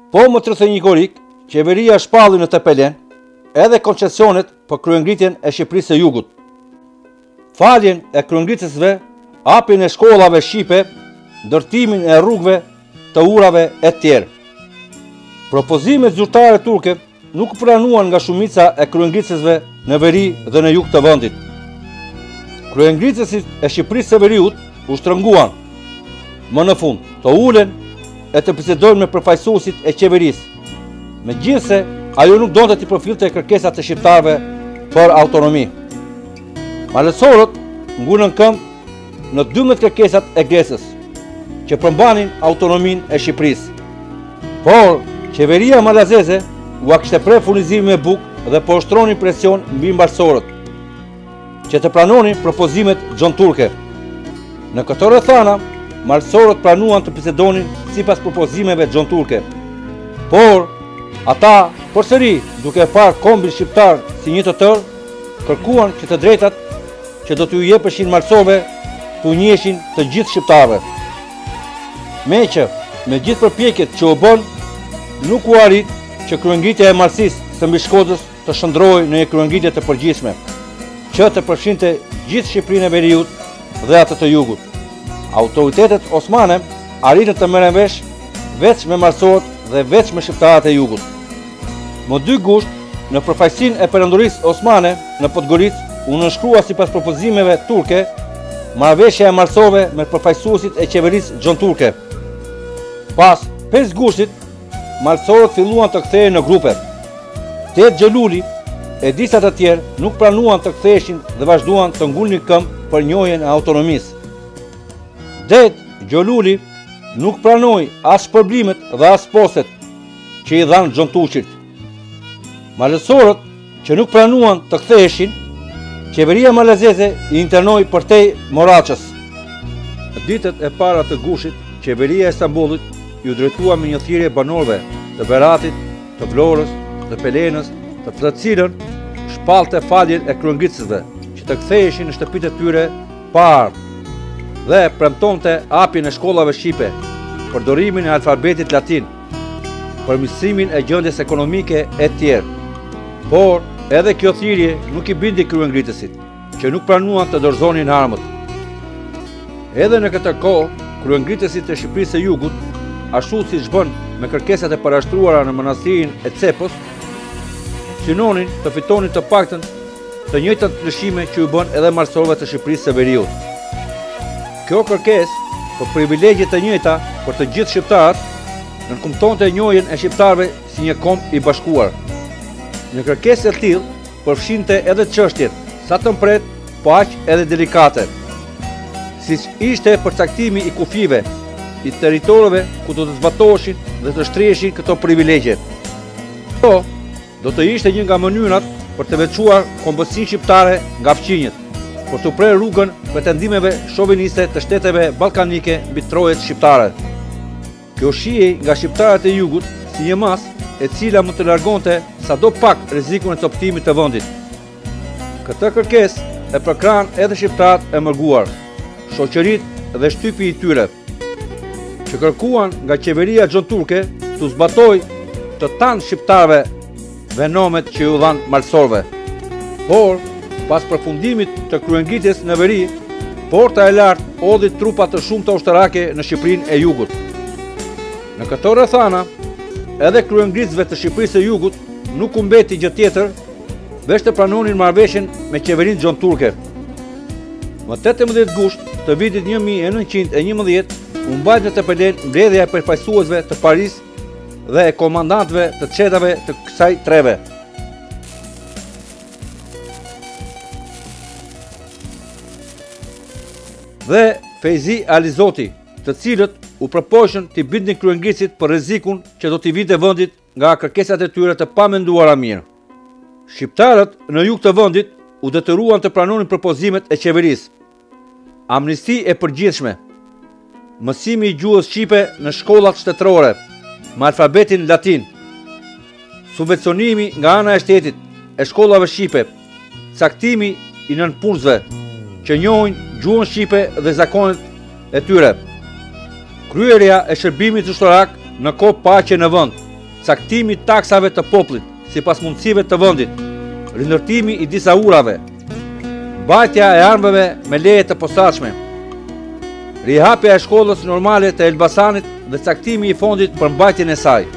Po më 31 korik, qeveria shpalli në Tepelen edhe koncesionet për kryengritjen e Shqipërisë së Jugut. Faljen e kryengritësve, hapjen e shkollave shqipe, ndërtimin e rrugëve, të urave e tjerë. Propozimet zyrtare turke nuk pranuan nga shumica e kryengritësve në veri dhe në jug të vendit. Kryengritësit e Shqipërisë së Veriut u shtrënguan. Më në fund, të ulen e të bisedojnë me përfaqësuesit e qeverisë. Megjithëse ajo nuk donte të përfillte kërkesat e shqiptarëve për autonomi. Malësorët ngunën këmbë në 12 kërkesat e Gresës, që përmbanin autonominë e Shqipërisë. Por qeveria malazeze u kishte pre furnizimin me bukë dhe po ushtronin presion mbi mbarësorët, që të pranonin propozimet gjonturke. Në këto rrethana, malësorët pranuan të bisedonin sipas propozimeve gjonturke. Por ata përsëri, duke parë kombin shqiptar si një të tërë, kërkuan që të drejtat që do t'u jepeshin malësorëve t'u njiheshin të gjithë shqiptarëve. Meqë, me gjithë përpjekjet që u bën, nuk u arrit që kryengritja e malësisë së mbi Shkodrës të shndrohej në një kryengritje të përgjithshme, që të përfshinte gjithë Shqipërinë e Veriut dhe atë të Jugut. Autoritetet osmane arritën të merren vesh veç me malësorët dhe veç me shqiptarët e Jugut. Më 2 gusht, në përfaqësinë e perandorisë osmane në Podgoricë u nënshkrua sipas propozimeve turke marrëveshja e malësorëve me përfaqësuesit e qeverisë gjonturke. Pas 5 gushtit, malësorët filluan të kthehen në grupe. 8 Xheluli e disa të tjerë nuk pranuan të ktheheshin dhe vazhduan të ngulnin këmbë për njohjen e autonomisë. 8 Xheluli nuk pranoi as shpërblimet dhe as postet që i dhanë gjontuqit. Malësorët që nuk pranuan të ktheheshin, qeveria malazeze i internoi përtej Moraçës. Në ditët e para të gushit, qeveria e Stambollit ju drejtua me një thirrje banorëve të Beratit, të Vlorës, të Pelenës, të cilën shpallte faljen e kryengritësve që të ktheheshin në shtëpitë e tyre pa ardhur dhe premtonte hapjen e shkollave shqipe, përdorimin e alfabetit latin, përmirësimin e gjendjes ekonomike e tjerë. Por edhe kjo thirrje nuk i bindi kryengritësit, që nuk pranuan të dorëzonin armët. Edhe në këtë kohë, kryengritësit e Shqipërisë së Jugut, ashtu siç bën me kërkesat e parashtruara në monastirin e Cepos, synonin të fitonin të paktën të njëjtat lëshime që u bën edhe malësorëve të Shqipërisë së Veriut. Kjo kërkesë për privilegje të njëjta për të gjithë shqiptarët nënkumtonte njohjen e shqiptarëve si një kombë i bashkuar. Një kërkesë e tillë përfshinte edhe çështjet sa të mpret, po aq edhe delikate, siç ishte përcaktimi i kufive, i territorëve ku do të zbatoheshin dhe të shtriheshin këto privilegje. Kjo do të ishte një nga mënyrat për të veçuar kombësinë shqiptare nga fqinjet, për të prerë rrugën pretendimeve shoviniste të shteteve ballkanike mbi trojet shqiptare. Kjo shihej nga shqiptarët e Jugut si një masë e cila mund të largonte sado pak rrezikun e coptimit të vendit. Këtë kërkesë e përkran edhe shqiptarët e mërguar, shoqëritë dhe shtypi i tyre, që kërkuan nga qeveria gjonturke të zbatoj të tanë shqiptarëve venomet që ju dhanë malësorëve. Por, pas përfundimit të kryengritjes në veri, porta e lartë odhi trupa të shumta ushtarake në Shqipërinë e Jugut. Në këto rrethana, edhe kryengritësve të Shqipërisë së Jugut nuk u mbeti gjë tjetër veç të pranonin marrëveshjen me qeverinë gjonturke. Më 18 gusht të vitit 1911 u mbajt në Tepelen mbledhja e përfaqësuesve të Paris dhe e komandantëve të çetave të kësaj treve. Dhe Fejzi Alizoti, të cilët u përpoqën t'i bindin kryengritësit për rrezikun që do t'i vinte vendit nga kërkesat e tyre të pamenduara mirë. Shqiptarët në jug të vendit u detyruan të pranonin propozimet e qeverisë. Amnisti e përgjithshme, mësimi i gjuhës shqipe në shkollat shtetërore me alfabetin latin, subvencionimi nga ana e shtetit e shkollave shqipe, caktimi i nënpunësve që njohin gjuhën shqipe dhe zakonet e tyre, kryerja e shërbimit ushtarak në kohë paqe në vend, caktimi i taksave të popullit sipas mundësive të vendit, rindërtimi i disa urave, mbajtja e armëve me leje të posaçme, rihapja e shkollës normale të Elbasanit dhe caktimi i fondit për mbajtjen e saj.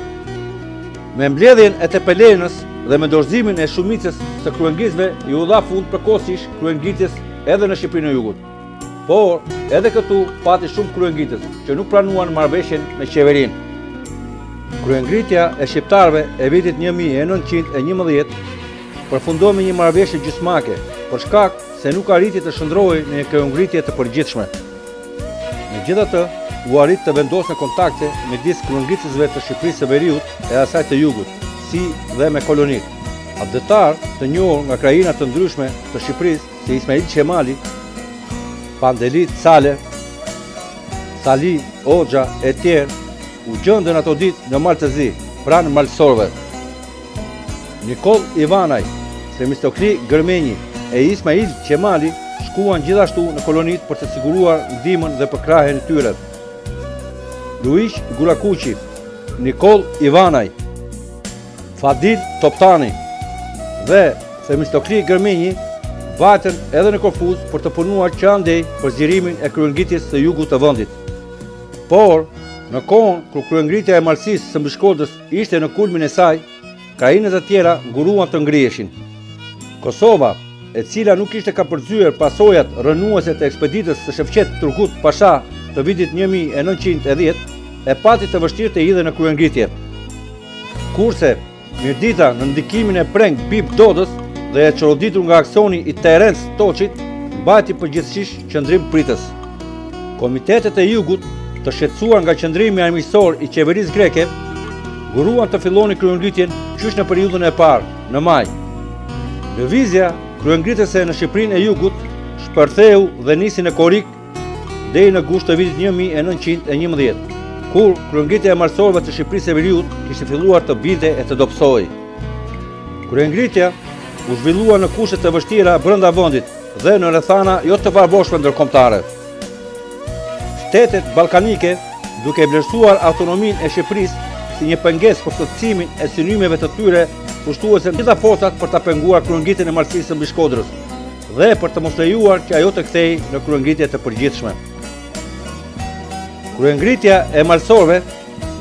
Me mbledhjen e Tepelenës dhe me dorëzimin e shumicës së kryengritësve i u dha fund përkohësisht kryengritjes edhe në Shqipërinë e Jugut. Por edhe këtu pati shumë kryengritës që nuk pranuan marrëveshjen me qeverinë. Kryengritja e shqiptarëve e vitit 1911 përfundoi me një marrëveshje gjysmake për shkak se nuk arriti të shndrohej në një kryengritje të përgjithshme. Megjithatë, u arrit të vendosën kontakte midis kryengritësve të Shqipërisë së Veriut e asaj të Jugut, si dhe me kolonitë. Abdetar të njohur nga krajina të ndryshme të Shqipërisë, si Ismail Qemali, Pandeli Cale, Sali Hoxha e tjerë, u gjendën ato ditë në Maltezi, pranë malësorëve. Nikol Ivanaj, Themistokli Gërmenji e Ismail Qemali shkuan gjithashtu në kolonitë për të siguruar ndihmën dhe përkrahjen e tyre. Luish Gurakuqi, Nikol Ivanaj, Fadil Toptani dhe Themistokli Gërmenji vajtën edhe në Korfuz për të punuar që andej për zgjerimin e kryengritjes së jugut të vendit. Por, në kohën kur kryengritja e Malësisë së Mbishkodrës ishte në kulmin e saj, krajinat e tjera nguruan të ngriheshin. Kosova, e cila nuk ishte ka përzyer pasojat rënuese të ekspeditës së Shefqet Turgut Pasha të vitit 1910, e pati të vështirë të hidhe në kryengritje. Kurse, Mirdita në ndikimin e preng Bip Dodës dhe e çoroditur nga aksioni i Terence Toçit, mbajti përgjithsisht qëndrim pritës. Komitetet e Jugut, të shqetësuar nga qëndrimi armiqësor i qeverisë greke, guruan të fillonin kryengritjen qysh në periudhën e parë, në maj. Lëvizja kryengritëse në Shqipërinë e Jugut shpërtheu dhe nisi në Korik deri në gusht të vitit 1911, kur kryengritja e marsorëve të Shqipërisë së Veriut kishte filluar të binte e të dobësohej. Kryengritja u zhvillua në kushte të vështira brenda vendit dhe në rrethana jo të varroshme ndërkombëtare. Shtetet ballkanike, duke vlerësuar autonominë e Shqipërisë si një pengesë për plotësimin e synimeve të tyre, pushtuesen gjitha forcat për ta penguar kryengritjen e Malësisë së Mbishkodrës dhe për të mos lejuar që ajo të kthehej në kryengritje të përgjithshme. Kryengritja e malësorëve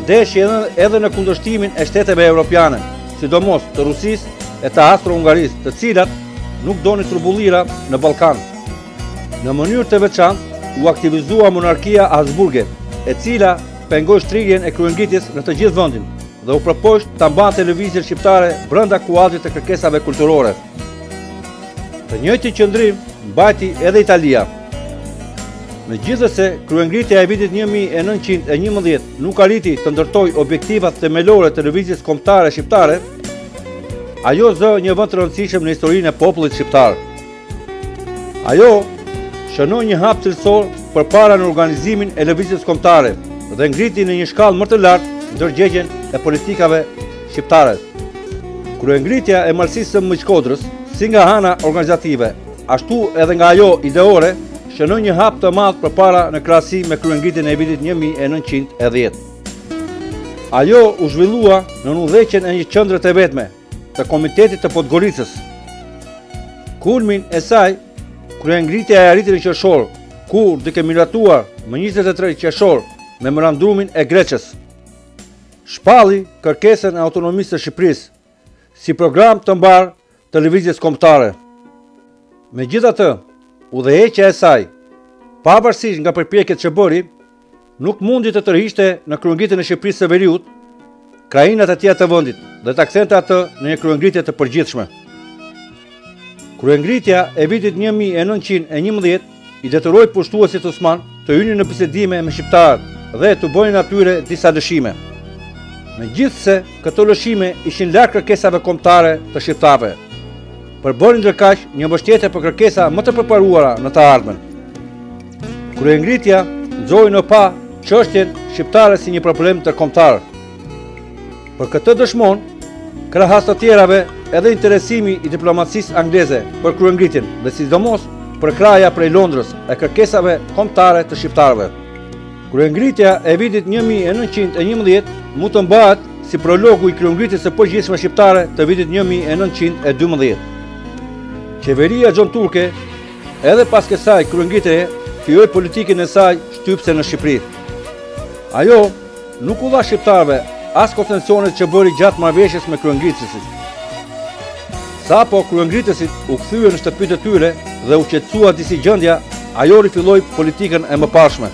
ndeshi edhe në kundërshtimin e shteteve evropiane, sidomos të Rusisë e të Austro-Hungarisë, të cilat nuk donin trumbullira në Ballkan. Në mënyrë të veçantë u aktivizua monarkia Habsburge, e cila pengoi shtrigjen e kryengritjes në të gjithë vendin dhe u propoqt ta mbante lëvizjen shqiptare brenda kuadrit të kërkesave kulturore. Të njëjtin qëndrim mbajti edhe Italia. Megjithëse kryengritja e vitit 1911 nuk arriti të ndërtoj objektivat themelore të lëvizjes kombëtare shqiptare, ajo zë një vend të rëndësishëm në historinë e popullit shqiptar. Ajo shënoi një hap cilësor përpara në organizimin e lëvizjes kombëtare dhe ngriti në një shkallë më të lartë ndërgjegjen e politikave shqiptare. Kryengritja e Malësisë së Mbishkodrës, si nga ana organizative, ashtu edhe nga ajo ideore, shënoi një hap të madh përpara në krahasi me kryengritjen e vitit 1910. Ajo u zhvillua në udhëheqjen e një qendre të vetme të Komitetit të Podgoricës. Kulmin e saj, kryengritja e arriti në qershor, kur duke miratuar më 23 qershor memorandumin e Greqës, shpalli kërkesën e autonomisë së Shqipërisë si program të mbar të lëvizjes kombëtare. Megjithatë, udhëheqja e saj, pavarësisht nga përpjekjet që bëri, nuk mundi të tërhiqte në kryengritjen e Shqipërisë së Veriut krajinat e tjera të vendit dhe ta kthente atë në një kryengritje të përgjithshme. Kryengritja e vitit 1911 i detyroi pushtuesit osman të hynin në bisedime me shqiptarët dhe të bënin atyre disa lëshime. Megjithse këto lëshime ishin larg kërkesave kombëtare të shqiptarëve, përbëri ndërkaq një mbështetje për kërkesa më të përparuara në të ardhmen. Kryengritja nxori në pa çështjen shqiptare si një problem ndërkombëtar. Për këtë dëshmon, krahas të tjerave, edhe interesimi i diplomacisë angleze për kryengritjen dhe sidomos për kraja prej Londrës e kërkesave kombëtare të shqiptarëve. Kryengritja e vitit 1911 mund të mbahet si prologu i kryengritjes së përgjithshme shqiptare të vitit 1912. Qeveria Gjon Turke, edhe pas kësaj kryengritjeje, filloi politikën e saj shtypse në Shqipëri. Ajo nuk u dha shqiptarëve as koncesionet që bëri gjatë marrëveshjes me kryengritësit. Sapo kryengritësit u kthye në shtëpitë e tyre dhe u qetësua disi gjendja, ajo rifilloi politikën e mëparshme.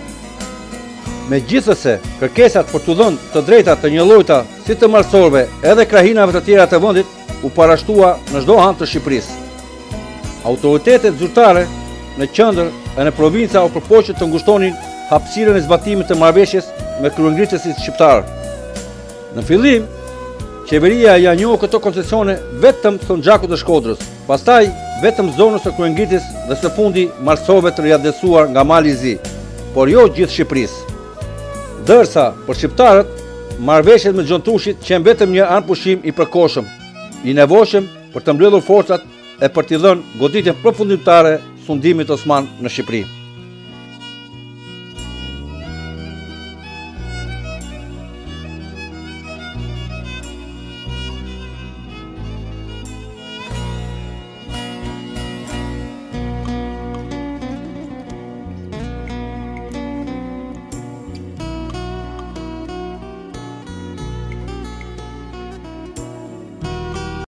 Megjithëse kërkesat për t'u dhënë të drejta të njëllojta si të marsorëve edhe krahinave të tjera të vendit u parashtua në çdo anë të Shqipërisë. Autoritetet zyrtare në qendër e në provinca u përpoqën të ngushtonin hapësirën e zbatimit të marrëveshjes me kryengritësit shqiptar. Në fillim, qeveria ja njohë këto koncesione vetëm Thonxhakut të Shkodrës, pastaj vetëm zonës së kryengritjes dhe së fundi marsorëve të riadhesuar nga Mali i Zi, por jo gjithë Shqipërisë. Dërsa për shqiptarët, marrëveshjet me Gjontushit qenë vetëm një anëpushim i përkohshëm, i nevojshëm për të mbledhur forcat e për t'i dhënë goditjen përfundimtare sundimit osman në Shqipëri.